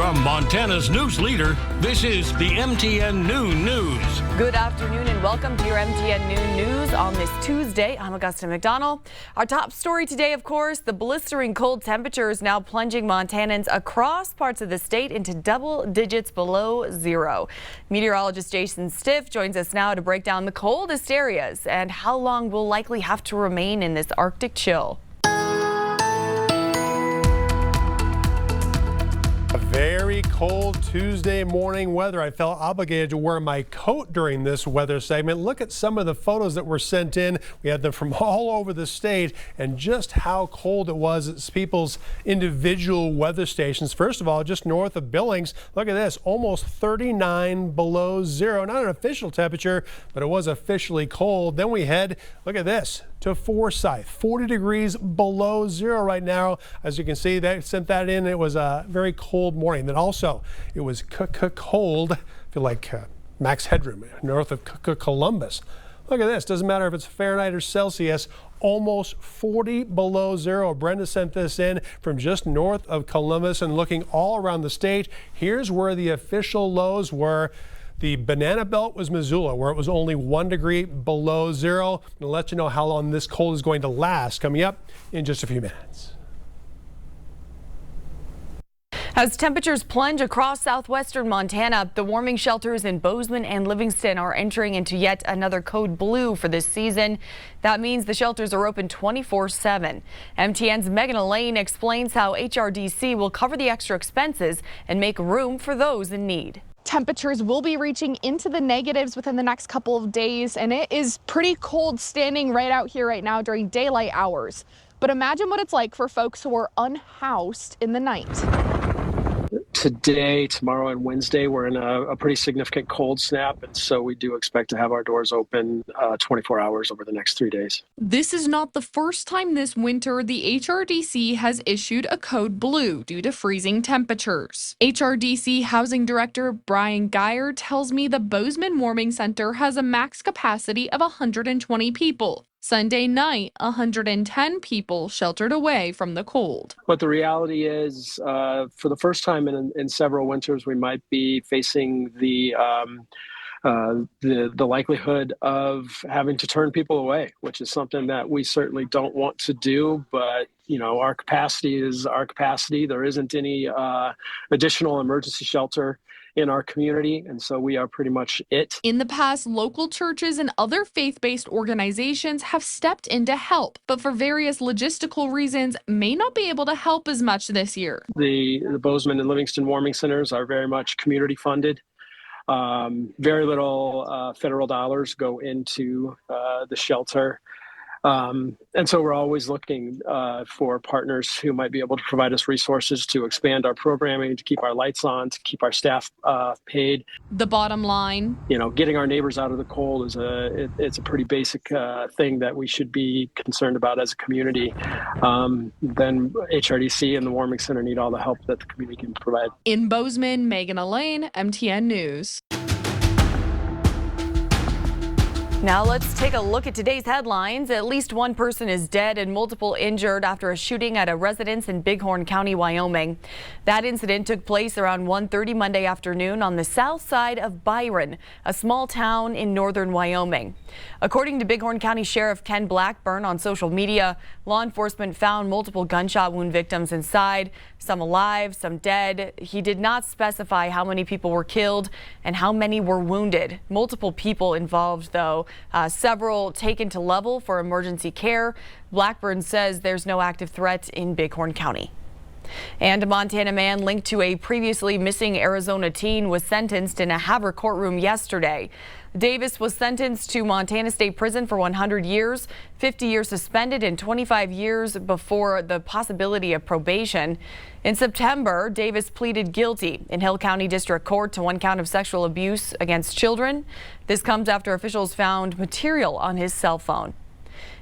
From Montana's news leader, this is the MTN Noon News. Good afternoon and welcome to your MTN Noon News on this Tuesday. I'm Augusta McDonnell. Our top story today, of course, the blistering cold temperatures now plunging Montanans across parts of the state into double digits below zero. Meteorologist Jason Stiff joins us now to break down the coldest areas and how long we'll likely have to remain in this Arctic chill. Very cold Tuesday morning weather. I felt obligated to wear my coat during this weather segment. Look at some of the photos that were sent in. We had them from all over the state and just how cold it was at people's individual weather stations. First of all, just north of Billings, look at this, almost 39 below zero. Not an official temperature, but it was officially cold. Then we head, look at this, to Forsyth, 40 degrees below zero right now. As you can see, they sent that in. It was a very cold morning. Then also, it was cold. I feel like Max Headroom north of Columbus. Look at this. Doesn't matter if it's Fahrenheit or Celsius. Almost 40 below zero. Brenda sent this in from just north of Columbus and looking all around the state. Here's where the official lows were. The banana belt was Missoula, where it was only 1 degree below zero. I'll let you know how long this cold is going to last coming up in just a few minutes. As temperatures plunge across southwestern Montana, the warming shelters in Bozeman and Livingston are entering into yet another code blue for this season. That means the shelters are open 24/7. MTN's Megan Elaine explains how HRDC will cover the extra expenses and make room for those in need. Temperatures will be reaching into the negatives within the next couple of days, and it is pretty cold standing right out here right now during daylight hours. But imagine what it's like for folks who are unhoused in the night. Today, tomorrow, and Wednesday, we're in a pretty significant cold snap, and so we do expect to have our doors open 24 hours over the next 3 days. This is not the first time this winter the HRDC has issued a code blue due to freezing temperatures. HRDC Housing Director Brian Geyer tells me the Bozeman Warming Center has a max capacity of 120 people. Sunday night, 110 people sheltered away from the cold. But the reality is, for the first time in several winters, we might be facing the likelihood of having to turn people away, which is something that we certainly don't want to do. But you know, our capacity is our capacity. There isn't any additional emergency shelter in our community, and so we are pretty much it. In the past, local churches and other faith-based organizations have stepped in to help, but for various logistical reasons may not be able to help as much this year. The Bozeman and Livingston warming centers are very much community funded. Very little federal dollars go into the shelter. And so we're always looking for partners who might be able to provide us resources to expand our programming, to keep our lights on, to keep our staff paid. The bottom line, you know, getting our neighbors out of the cold is it's a pretty basic thing that we should be concerned about as a community. Then HRDC and the Warming Center need all the help that the community can provide. In Bozeman, Megan Elaine, MTN News. Now let's take a look at today's headlines. At least one person is dead and multiple injured after a shooting at a residence in Bighorn County, Wyoming. That incident took place around 1:30 Monday afternoon on the south side of Byron, a small town in northern Wyoming. According to Bighorn County Sheriff Ken Blackburn on social media, law enforcement found multiple gunshot wound victims inside, some alive, some dead. He did not specify how many people were killed and how many were wounded. Multiple people involved, though. Several taken to level for emergency care. Blackburn says there's no active threat in Bighorn County. And a Montana man linked to a previously missing Arizona teen was sentenced in a Havre courtroom yesterday. Davis was sentenced to Montana State Prison for 100 years, 50 years suspended, and 25 years before the possibility of probation. In September, Davis pleaded guilty in Hill County District Court to one count of sexual abuse against children. This comes after officials found material on his cell phone.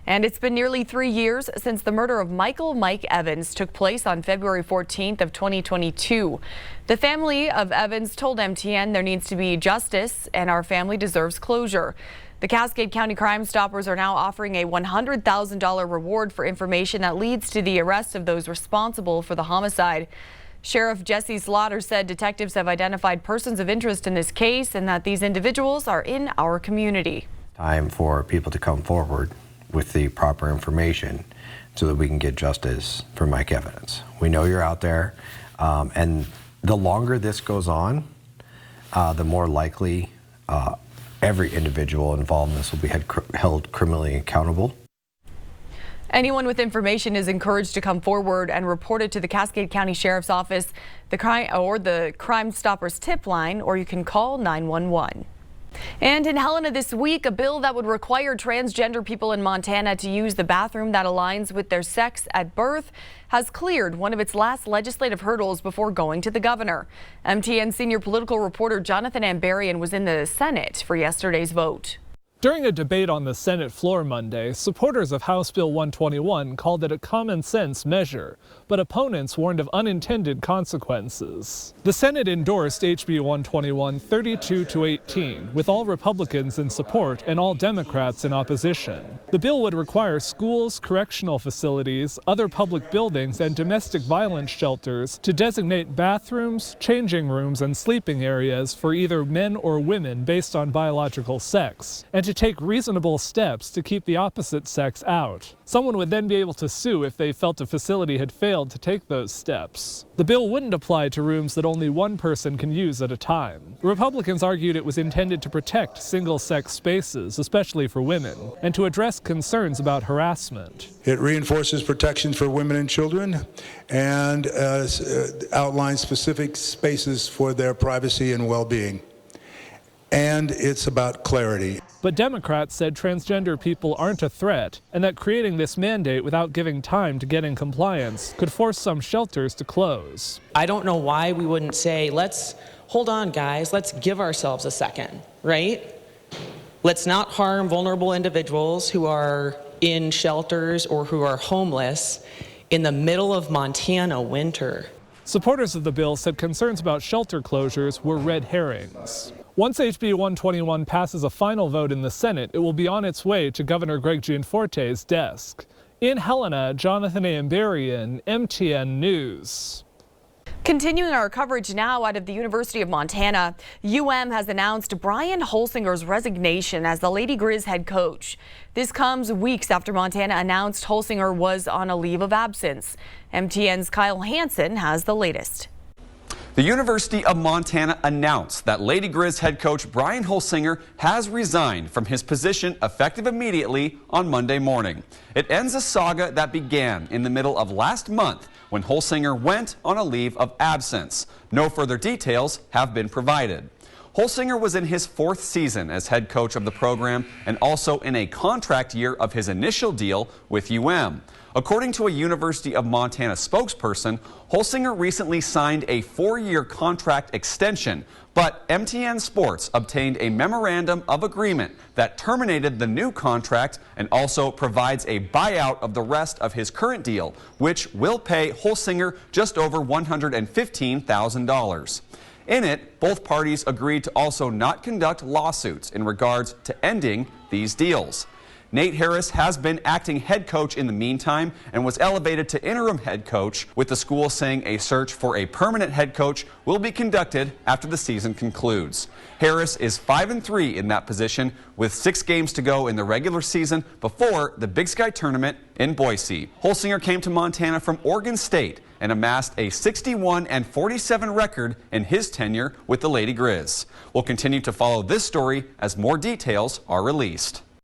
And it's been nearly 3 years since the murder of Michael Mike Evans took place on February 14th of 2022. The family of Evans told MTN there needs to be justice and our family deserves closure. The Cascade County Crime Stoppers are now offering a $100,000 reward for information that leads to the arrest of those responsible for the homicide. Sheriff Jesse Slaughter said detectives have identified persons of interest in this case and that these individuals are in our community. Time for people to come forward with the proper information so that we can get justice for Mike Evidence. We know you're out there, and the longer this goes on, the more likely every individual involved in this will be held criminally accountable. Anyone with information is encouraged to come forward and report it to the Cascade County Sheriff's Office, the Crime Stoppers tip line, or you can call 911. And in Helena this week, a bill that would require transgender people in Montana to use the bathroom that aligns with their sex at birth has cleared one of its last legislative hurdles before going to the governor. MTN senior political reporter Jonathan Ambarian was in the Senate for yesterday's vote. During a debate on the Senate floor Monday, supporters of House Bill 121 called it a common-sense measure, but opponents warned of unintended consequences. The Senate endorsed HB 121 32-18, with all Republicans in support and all Democrats in opposition. The bill would require schools, correctional facilities, other public buildings, and domestic violence shelters to designate bathrooms, changing rooms, and sleeping areas for either men or women based on biological sex, and to take reasonable steps to keep the opposite sex out. Someone would then be able to sue if they felt a facility had failed to take those steps. The bill wouldn't apply to rooms that only one person can use at a time. Republicans argued it was intended to protect single-sex spaces, especially for women, and to address concerns about harassment. It reinforces protections for women and children and outlines specific spaces for their privacy and well-being. And it's about clarity. But Democrats said transgender people aren't a threat, and that creating this mandate without giving time to get in compliance could force some shelters to close. I don't know why we wouldn't say, hold on guys, let's give ourselves a second, right? Let's not harm vulnerable individuals who are in shelters or who are homeless in the middle of Montana winter. Supporters of the bill said concerns about shelter closures were red herrings. Once HB 121 passes a final vote in the Senate, it will be on its way to Governor Greg Gianforte's desk. In Helena, Jonathan Ambarian, MTN News. Continuing our coverage now out of the University of Montana, UM has announced Brian Holsinger's resignation as the Lady Griz head coach. This comes weeks after Montana announced Holsinger was on a leave of absence. MTN's Kyle Hansen has the latest. The University of Montana announced that Lady Griz head coach Brian Holsinger has resigned from his position effective immediately on Monday morning. It ends a saga that began in the middle of last month when Holsinger went on a leave of absence. No further details have been provided. Holsinger was in his 4th season as head coach of the program and also in a contract year of his initial deal with UM. According to a University of Montana spokesperson, Holsinger recently signed a 4-year contract extension, but MTN Sports obtained a memorandum of agreement that terminated the new contract and also provides a buyout of the rest of his current deal, which will pay Holsinger just over $115,000. In it, both parties agreed to also not conduct lawsuits in regards to ending these deals. Nate Harris has been acting head coach in the meantime and was elevated to interim head coach, with the school saying a search for a permanent head coach will be conducted after the season concludes. Harris is 5-3 in that position with 6 games to go in the regular season before the Big Sky tournament in Boise. Holsinger came to Montana from Oregon State and amassed a 61-47 record in his tenure with the Lady Griz. We'll continue to follow this story as more details are released.